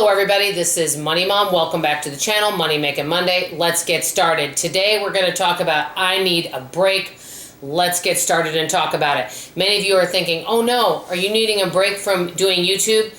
Hello everybody, this is Money Mom. Welcome back to the channel, Money Making Monday. Let's get started. Today we're going to talk about I need a break. Let's get started and talk about it. Many of you are thinking, oh no, are you needing a break from doing YouTube?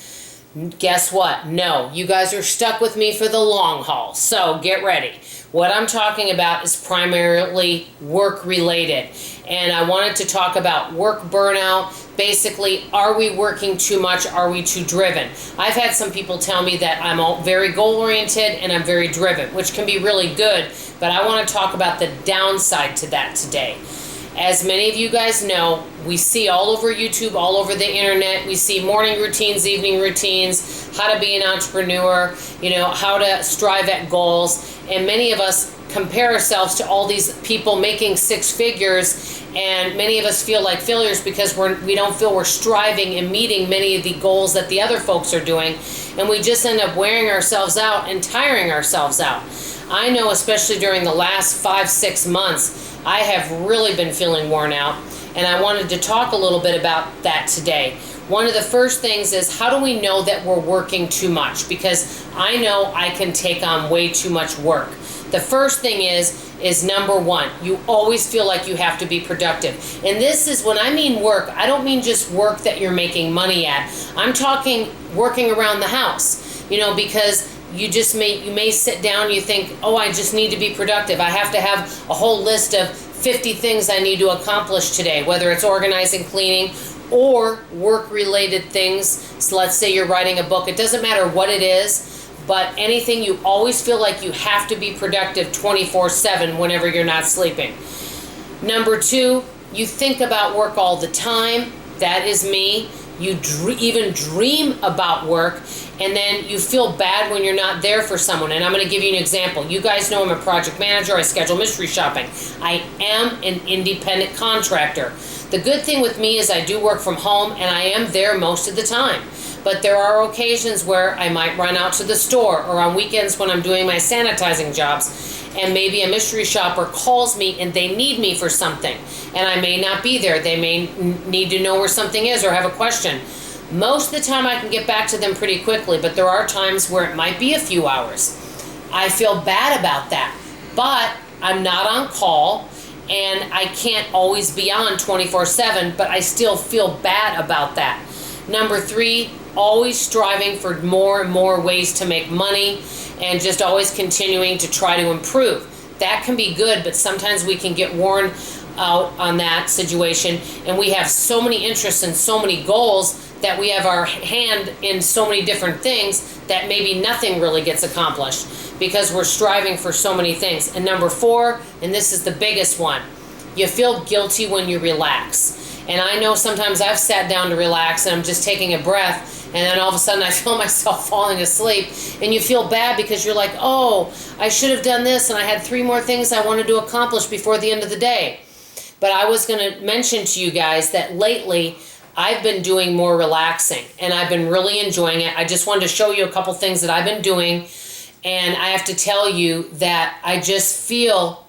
Guess what? No, you guys are stuck with me for the long haul, so get ready. What I'm talking about is primarily work related, and I wanted to talk about work burnout. Basically, are we working too much? Are we too driven? I've had some people tell me that I'm very goal oriented and I'm very driven, which can be really good, but I want to talk about the downside to that today. As many of you guys know, we see all over YouTube, all over the internet, we see morning routines, evening routines, how to be an entrepreneur, how to strive at goals. And many of us compare ourselves to all these people making six figures, and many of us feel like failures because we don't feel we're striving and meeting many of the goals that the other folks are doing, and we just end up wearing ourselves out and tiring ourselves out. I know, especially during the last 5-6 months, I have really been feeling worn out, and I wanted to talk a little bit about that today. One of the first things is, how do we know that we're working too much? Because I know I can take on way too much work. The first thing is number one, you always feel like you have to be productive. And this is, when I mean work, I don't mean just work that you're making money at. I'm talking working around the house, because you may sit down, you think, oh, I just need to be productive. I have to have a whole list of 50 things I need to accomplish today, whether it's organizing, cleaning, or work-related things. So let's say you're writing a book. It doesn't matter what it is, but anything, you always feel like you have to be productive 24/7 whenever you're not sleeping. Number two, you think about work all the time. That is me. You even dream about work, and then you feel bad when you're not there for someone. And I'm going to give you an example. You guys know I'm a project manager. I schedule mystery shopping. I am an independent contractor. The good thing with me is I do work from home, and I am there most of the time. But there are occasions where I might run out to the store, or on weekends when I'm doing my sanitizing jobs, and maybe a mystery shopper calls me and they need me for something, and I may not be there. They may need to know where something is or have a question. Most of the time I can get back to them pretty quickly, but there are times where it might be a few hours. I feel bad about that, but I'm not on call, and I can't always be on 24/7, but I still feel bad about that. Number three, always striving for more and more ways to make money, and just always continuing to try to improve. That can be good, but sometimes we can get worn out on that situation, and we have so many interests and so many goals that we have our hand in so many different things that maybe nothing really gets accomplished because we're striving for so many things. And number four, and this is the biggest one, you feel guilty when you relax. And I know sometimes I've sat down to relax and I'm just taking a breath, and then all of a sudden I feel myself falling asleep, and you feel bad because you're like, oh, I should have done this, and I had 3 more things I wanted to accomplish before the end of the day. But I was going to mention to you guys that lately I've been doing more relaxing, and I've been really enjoying it. I just wanted to show you a couple things that I've been doing, and I have to tell you that I just feel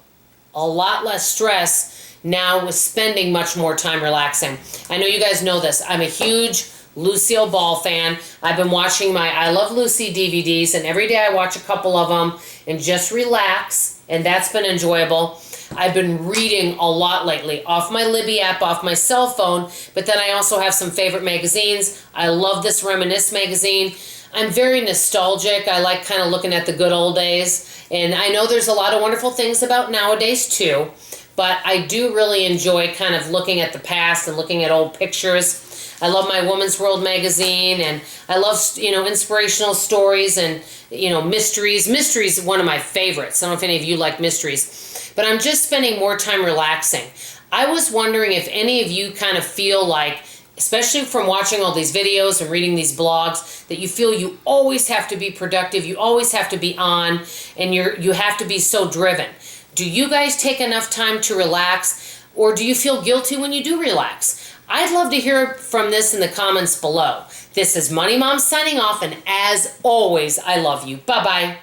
a lot less stress now with spending much more time relaxing. I know you guys know this. I'm a huge Lucille Ball fan. I've been watching my I Love Lucy DVDs, and every day I watch a couple of them and just relax, and that's been enjoyable. I've been reading a lot lately off my Libby app, off my cell phone, but then I also have some favorite magazines. I love this Reminisce magazine. I'm very nostalgic. I like kind of looking at the good old days, and I know there's a lot of wonderful things about nowadays too, but I do really enjoy kind of looking at the past and looking at old pictures. I love my Woman's World magazine, and I love, inspirational stories and, mysteries. Mysteries is one of my favorites. I don't know if any of you like mysteries, but I'm just spending more time relaxing. I was wondering if any of you kind of feel like, especially from watching all these videos and reading these blogs, that you feel you always have to be productive, you always have to be on, and you have to be so driven. Do you guys take enough time to relax, or do you feel guilty when you do relax? I'd love to hear from this in the comments below. This is Money Mom signing off, and as always, I love you. Bye-bye.